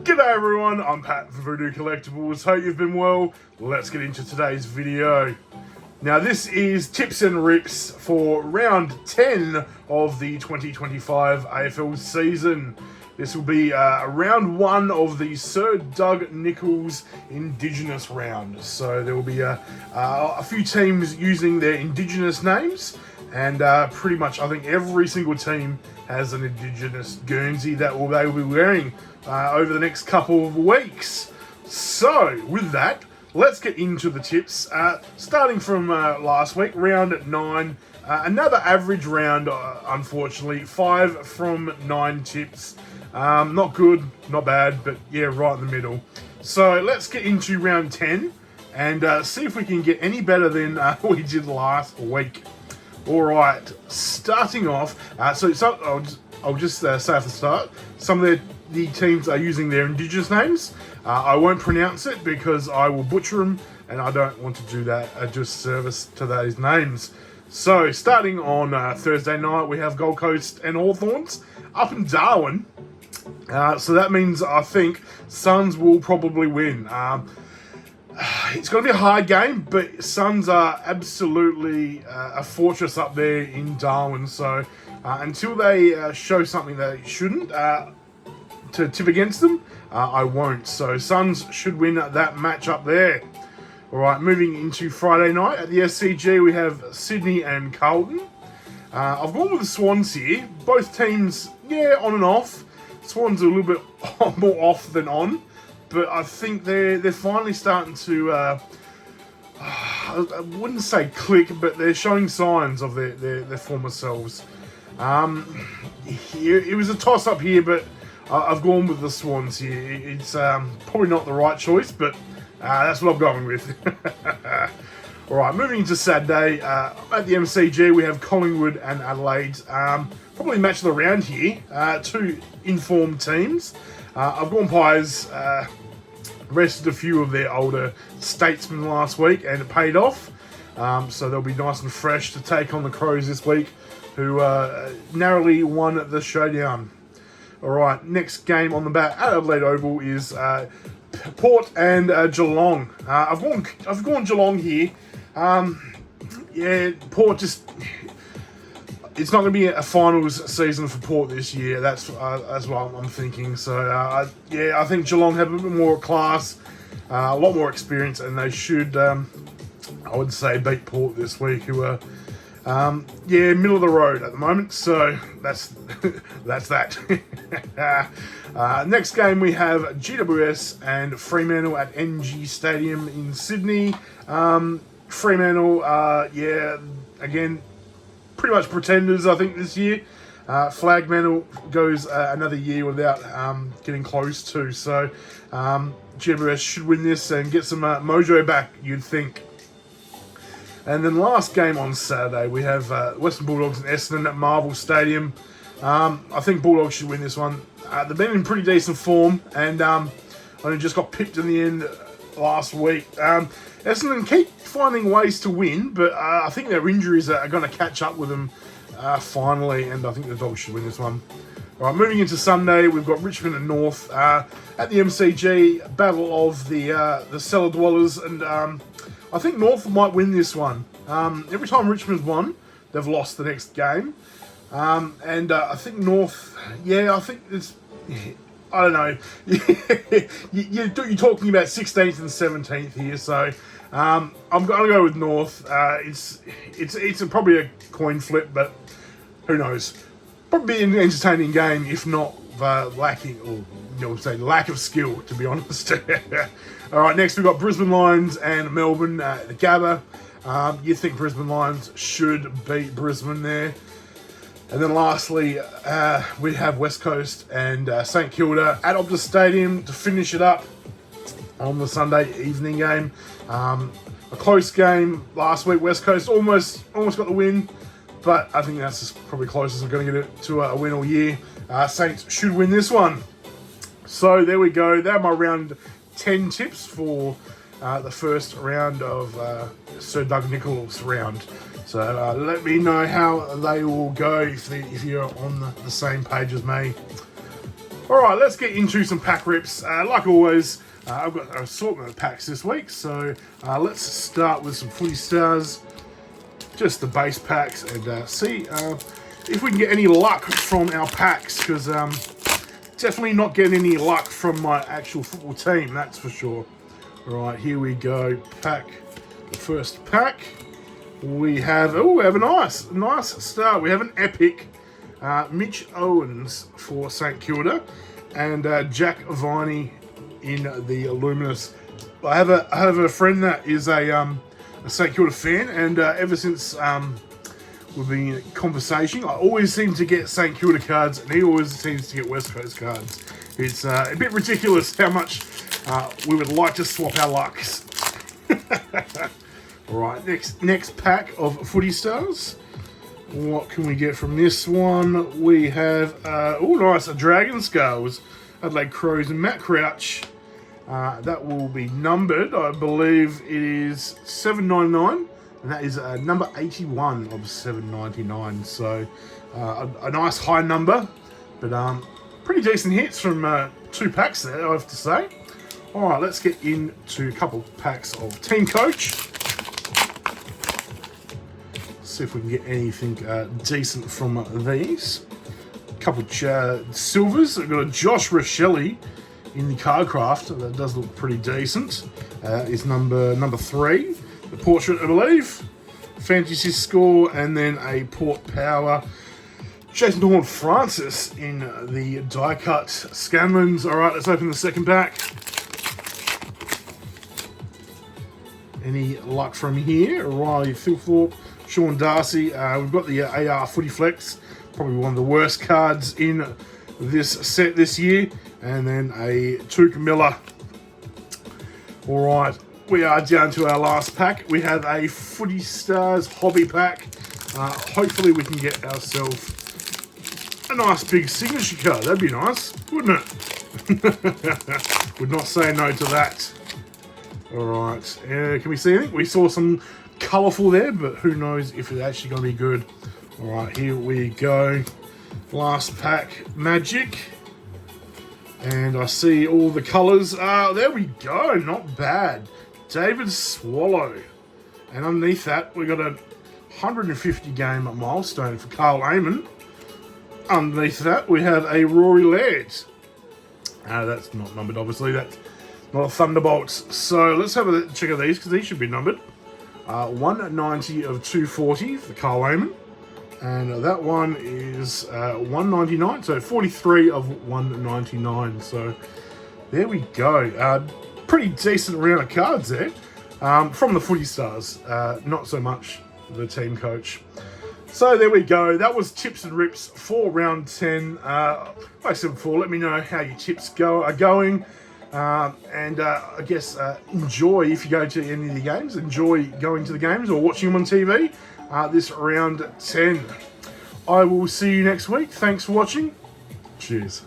G'day everyone, I'm Pat from Footy Collectibles. Hope you've been well. Let's get into today's video. Now this is tips and rips for round 10 of the 2025 AFL season. This will be round 1 of the Sir Doug Nicholls Indigenous round. So there will be a few teams using their Indigenous names, and pretty much I think every single team has an Indigenous Guernsey that they will be wearing over the next couple of weeks. So with that, let's get into the tips. Starting from last week, round 9, another average round, unfortunately. 5 from 9 tips. Not good, not bad, but yeah, right in the middle. So let's get into round 10 and see if we can get any better than we did last week. All right, starting off, I'll just say at the start, some of the teams are using their Indigenous names. I won't pronounce it because I will butcher them, and I don't want to do that a disservice to those names. So, starting on Thursday night, we have Gold Coast and Hawthorns up in Darwin. So that means I think Suns will probably win. It's going to be a hard game, but Suns are absolutely a fortress up there in Darwin. So until they show something they shouldn't to tip against them, I won't. So Suns should win that match up there. All right, moving into Friday night at the SCG, we have Sydney and Carlton. I've gone with the Swans here. Both teams, yeah, on and off. Swans are a little bit more off than on. But I think they're finally starting to, I wouldn't say click, but they're showing signs of their former selves. It was a toss-up here, but I've gone with the Swans here. It's probably not the right choice, but that's what I'm going with. All right, moving into Saturday, at the MCG, we have Collingwood and Adelaide. Probably match of the round here, 2 informed teams. I've gone Pies, rested a few of their older statesmen last week, and it paid off. So they'll be nice and fresh to take on the Crows this week, who narrowly won the showdown. All right, next game on the bat at Adelaide Oval is Port and Geelong. I've gone Geelong here. Yeah, Port just. It's not going to be a finals season for Port this year. That's what I'm thinking. So, yeah, I think Geelong have a bit more class, a lot more experience, and they should, I would say, beat Port this week, who are, yeah, middle of the road at the moment. So, that's that. Next game, we have GWS and Fremantle at NG Stadium in Sydney. Fremantle, yeah, again, pretty much pretenders, I think, this year. Flag Mantle goes another year without getting close to. So, GWS should win this and get some mojo back, you'd think. And then last game on Saturday, we have Western Bulldogs and Essendon at Marvel Stadium. I think Bulldogs should win this one. They've been in pretty decent form, and only just got pipped in the end last week. Essendon keep finding ways to win, but I think their injuries are going to catch up with them finally, and I think the Dogs should win this one. All right, moving into Sunday, we've got Richmond and North at the MCG, battle of the cellar dwellers, and I think North might win this one. Every time Richmond's won, they've lost the next game, and I think North, yeah, I think it's. I don't know. You're talking about 16th and 17th here, so I'm going to go with North. It's probably a coin flip, but who knows? Probably an entertaining game, if not lacking, or lack of skill, to be honest. All right, next we've got Brisbane Lions and Melbourne at the Gabba. You think Brisbane Lions should beat Brisbane there? And then lastly, we have West Coast and St Kilda at Optus Stadium to finish it up on the Sunday evening game. A close game last week. West Coast almost got the win, but I think that's just probably closest I'm going to get it to a win all year. Saints should win this one. So there we go. They're my round 10 tips for the first round of Sir Doug Nicholls round. So let me know how they will go if you're on the same page as me. All right, let's get into some pack rips. Like always, I've got an assortment of packs this week, so let's start with some Footy Stars, just the base packs, and see if we can get any luck from our packs, because definitely not getting any luck from my actual football team, that's for sure. All right, here we go. The first pack. We have a nice start. We have an epic. Mitch Owens for St Kilda, and Jack Viney in the Luminous. I have a friend that is a St Kilda fan, and ever since we've been in conversation, I always seem to get St Kilda cards, and he always seems to get West Coast cards. It's a bit ridiculous how much we would like to swap our lucks. All right, next pack of Footy Stars. What can we get from this one? We have, nice, a Dragon Scales, Adelaide Crows and Matt Crouch. That will be numbered, I believe it is $7.99, and that is number 81 of $7.99. So a nice high number, but pretty decent hits from 2 packs there, I have to say. All right, let's get into a couple packs of Team Coach. See if we can get anything decent from these. A couple silvers. I've got a Josh Rochelle in the Cardcraft. That does look pretty decent. Is number 3. The portrait, I believe. Fantasy score, and then a Port Power. Jason Horn Francis in the die cut Scanlons. All right, let's open the second pack. Any luck from here? Riley Philthorpe, Sean Darcy. We've got the AR Footy Flex, probably one of the worst cards in this set this year. And then a Tuke Miller. All right, we are down to our last pack. We have a Footy Stars hobby pack. Hopefully we can get ourselves a nice big signature card. That'd be nice, wouldn't it? Would not say no to that. All right, can we see anything? We saw some colourful there, but who knows if it's actually going to be good. All right, here we go. Last pack, Magic. And I see all the colours. There we go, not bad. David Swallow. And underneath that, we got a 150 game milestone for Carl Amon. Underneath that, we have a Rory Laird. That's not numbered, obviously. That's not a Thunderbolt. So let's have a check of these, because these should be numbered. 190 of 240 for Carl Amon. And that one is 199, so 43 of 199. So there we go. Pretty decent round of cards there. From the Footy Stars, not so much the Team Coach. So there we go. That was tips and rips for round 10. Like I said before, let me know how your tips are going. And I guess enjoy, if you go to any of the games, enjoy going to the games or watching them on TV this round 10. I will see you next week. Thanks for watching. Cheers.